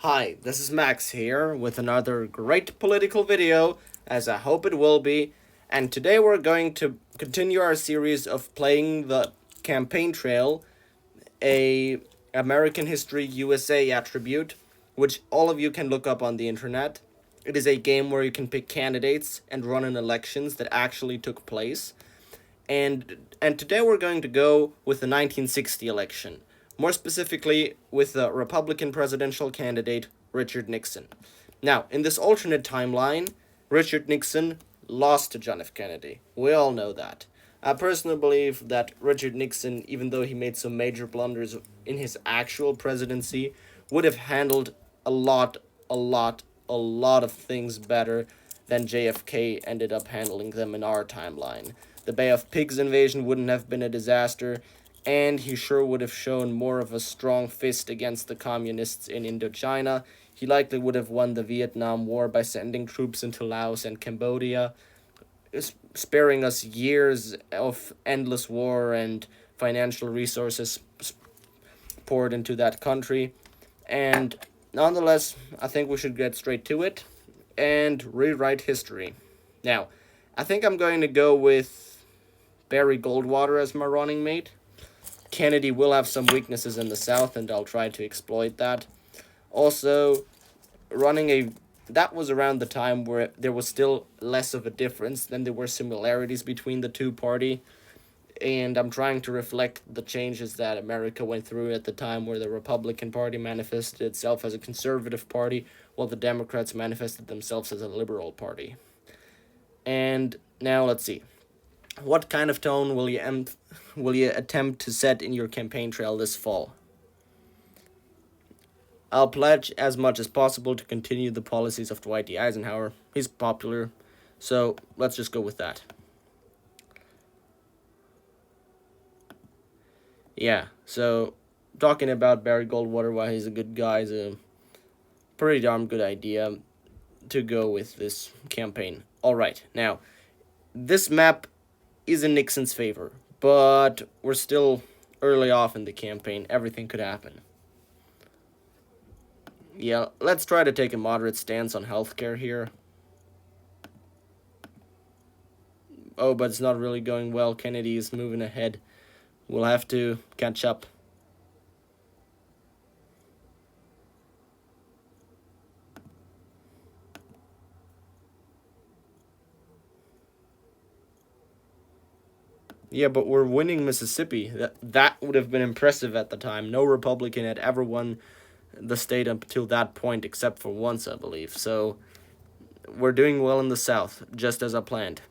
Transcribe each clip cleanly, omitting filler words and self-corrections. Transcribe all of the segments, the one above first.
Hi, this is Max here with another great political video, as I hope it will be, and today we're going to continue our series of playing the campaign trail, a American History USA attribute, which all of you can look up on the internet. It is a game where you can pick candidates and run in elections that actually took place. And today we're going to go with the 1960 election, more specifically with the Republican presidential candidate Richard Nixon. Now, in this alternate timeline, Richard Nixon lost to John F. Kennedy. We all know that. I personally believe that Richard Nixon, even though he made some major blunders in his actual presidency, would have handled a lot, a lot of things better than JFK ended up handling them in our timeline. The Bay of Pigs invasion wouldn't have been a disaster, and he sure would have shown more of a strong fist against the communists in Indochina. He likely would have won the Vietnam War by sending troops into Laos and Cambodia, sparing us years of endless war and financial resources poured into that country. And nonetheless, I think we should get straight to it and rewrite history. Now, I think I'm going to go with Barry Goldwater as my running mate. Kennedy will have some weaknesses in the South, and I'll try to exploit that. Also, running a that was around the time where there was still less of a difference than there were similarities between the two party, and I'm trying to reflect the changes that America went through at the time where the Republican Party manifested itself as a conservative party while the Democrats manifested themselves as a liberal party. And now let's see. What kind of tone will you attempt to set in your campaign trail this fall? I'll pledge as much as possible to continue the policies of Dwight D. Eisenhower. He's popular, so let's just go with that. Yeah, so talking about Barry Goldwater, why he's a good guy, is a pretty darn good idea to go with this campaign. Alright, now, this map is in Nixon's favor, but we're still early off in the campaign. Everything could happen. Yeah, let's try to take a moderate stance on healthcare here. Oh, but it's not really going well. Kennedy is moving ahead. We'll have to catch up. Yeah, but we're winning Mississippi. That would have been impressive at the time. No Republican had ever won the state up till that point, except for once, I believe. So we're doing well in the South, just as I planned.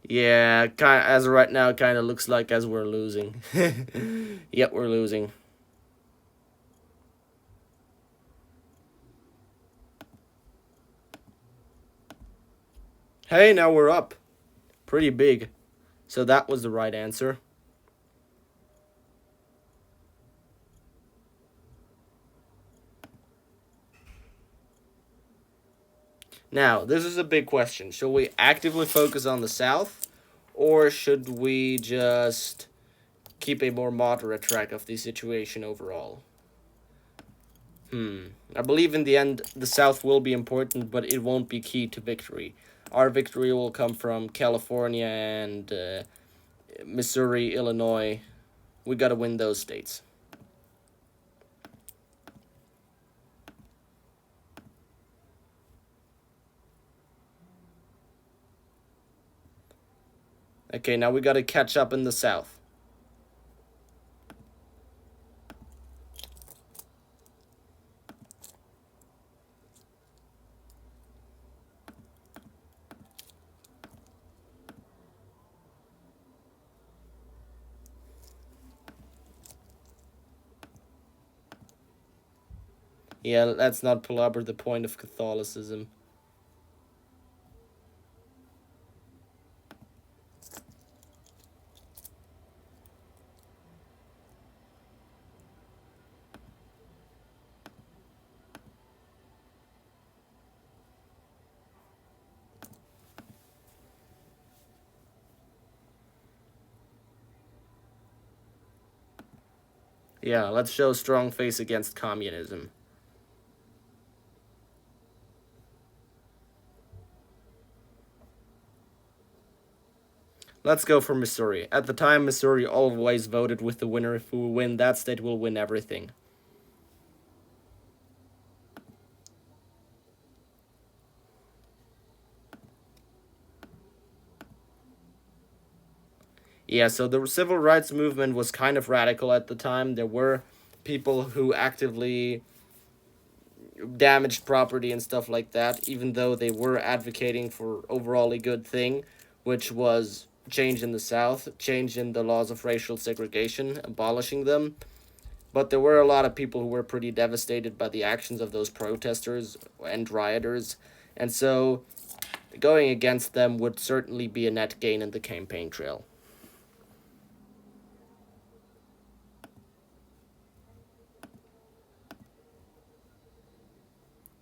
Yeah, as of right now, it kind of looks like as we're losing. Yep, we're losing. Hey, now we're up. Pretty big. So that was the right answer. Now, this is a big question. Should we actively focus on the South, or should we just keep a more moderate track of the situation overall? I believe in the end, the South will be important, but it won't be key to victory. Our victory will come from California and Missouri, Illinois. We gotta win those states. Okay, now we gotta catch up in the South. Yeah, let's not palabor the point of Catholicism. Yeah, let's show strong face against communism. Let's go for Missouri. At the time, Missouri always voted with the winner. If we win that state, we'll win everything. Yeah, so the civil rights movement was kind of radical at the time. There were people who actively damaged property and stuff like that, even though they were advocating for overall a good thing, which was change in the South, change in the laws of racial segregation, abolishing them. But there were a lot of people who were pretty devastated by the actions of those protesters and rioters, and so going against them would certainly be a net gain in the campaign trail.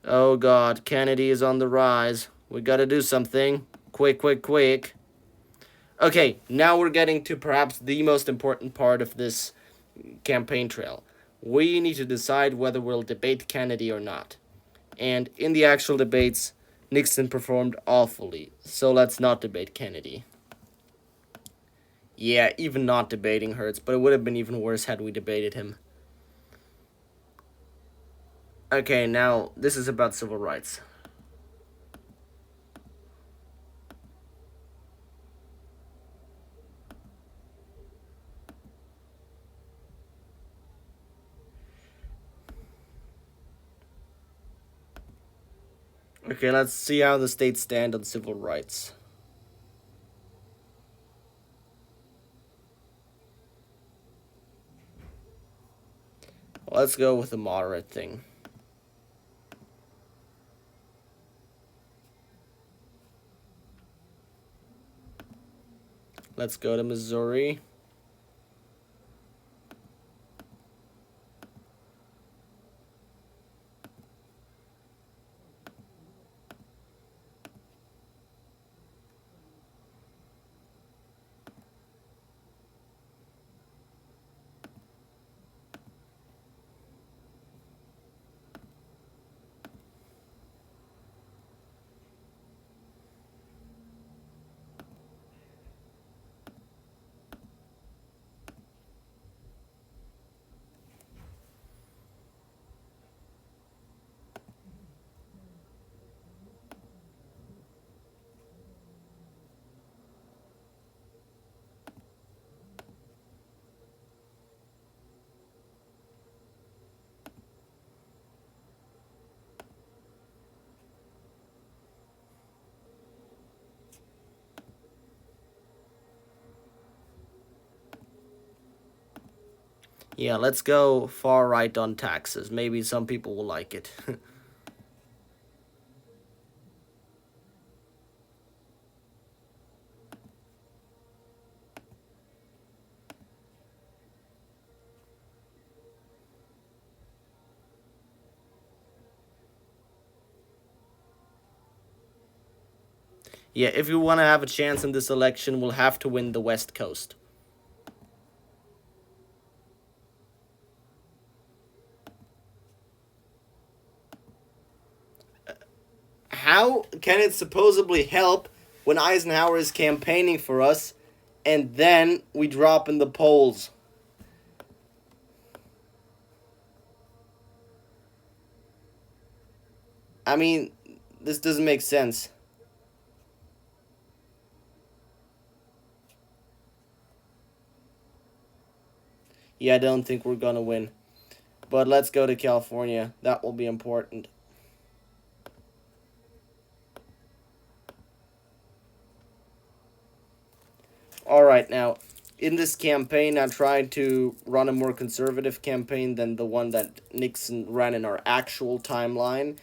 Oh god, Kennedy is on the rise. We gotta do something. Quick, quick, quick. Okay, now we're getting to perhaps the most important part of this campaign trail. We need to decide whether we'll debate Kennedy or not. And in the actual debates, Nixon performed awfully, so let's not debate Kennedy. Yeah, even not debating hurts, but it would have been even worse had we debated him. Okay, now this is about civil rights. Okay, let's see how the states stand on civil rights. Let's go with the moderate thing. Let's go to Missouri. Yeah, let's go far right on taxes. Maybe some people will like it. Yeah, if you want to have a chance in this election, we'll have to win the West Coast. How can it supposedly help when Eisenhower is campaigning for us and then we drop in the polls? I mean, this doesn't make sense. Yeah, I don't think we're gonna win. But let's go to California. That will be important. Alright, now, in this campaign, I tried to run a more conservative campaign than the one that Nixon ran in our actual timeline,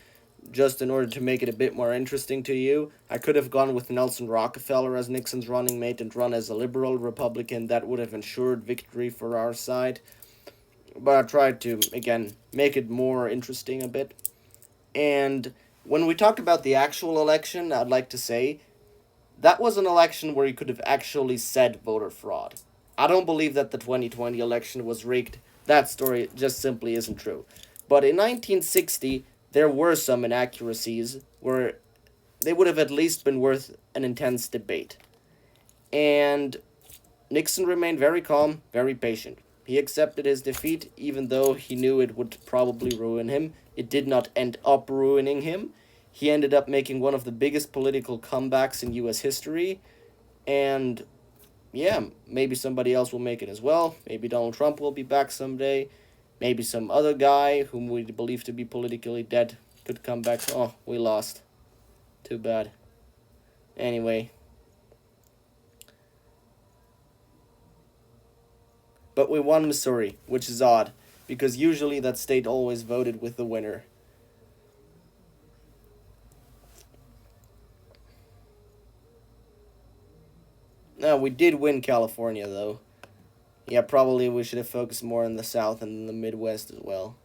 just in order to make it a bit more interesting to you. I could have gone with Nelson Rockefeller as Nixon's running mate and run as a liberal Republican. That would have ensured victory for our side. But I tried to, again, make it more interesting a bit. And when we talk about the actual election, I'd like to say that was an election where you could have actually said voter fraud. I don't believe that the 2020 election was rigged That story just simply isn't true. But in 1960, there were some inaccuracies where they would have at least been worth an intense debate. And Nixon remained very calm, very patient. He accepted his defeat, even though he knew it would probably ruin him. It did not end up ruining him. He ended up making one of the biggest political comebacks in US history. And yeah, maybe somebody else will make it as well. Maybe Donald Trump will be back someday. Maybe some other guy whom we believe to be politically dead could come back. Oh, we lost. Too bad. Anyway. But we won Missouri, which is odd, because usually that state always voted with the winner. No, we did win California, though. Yeah, probably we should have focused more on the South and the Midwest as well.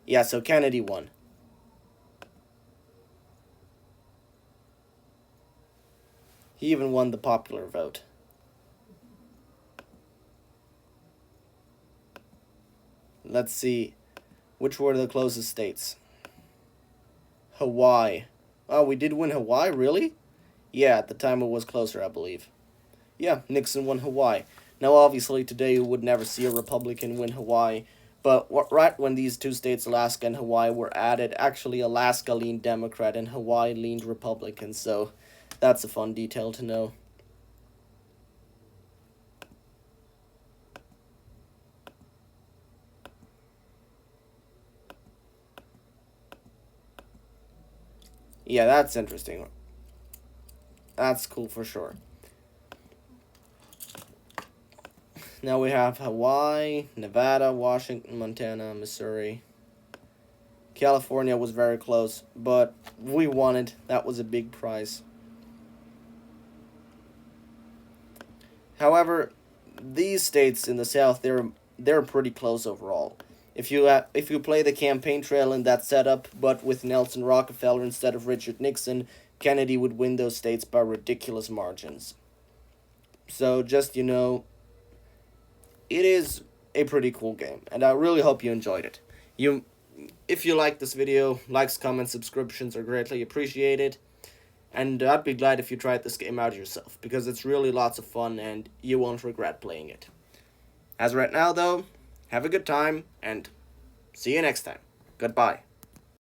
Yeah, so Kennedy won. He even won the popular vote. Let's see. Which were the closest states? Hawaii. Oh, we did win Hawaii, really? Yeah, at the time it was closer, I believe. Yeah, Nixon won Hawaii. Now, obviously, today you would never see a Republican win Hawaii, but right when these two states, Alaska and Hawaii, were added, actually Alaska leaned Democrat and Hawaii leaned Republican, so that's a fun detail to know. Yeah, that's interesting. That's cool for sure. Now we have Hawaii, Nevada, Washington, Montana, Missouri. California was very close, but we won it. That was a big prize. However, these states in the South, they're pretty close overall. If you play the campaign trail in that setup, but with Nelson Rockefeller instead of Richard Nixon, Kennedy would win those states by ridiculous margins. So just it is a pretty cool game, and I really hope you enjoyed it. If you like this video, likes, comments, subscriptions are greatly appreciated. And I'd be glad if you tried this game out yourself, because it's really lots of fun and you won't regret playing it. As right now, though, have a good time and see you next time. Goodbye.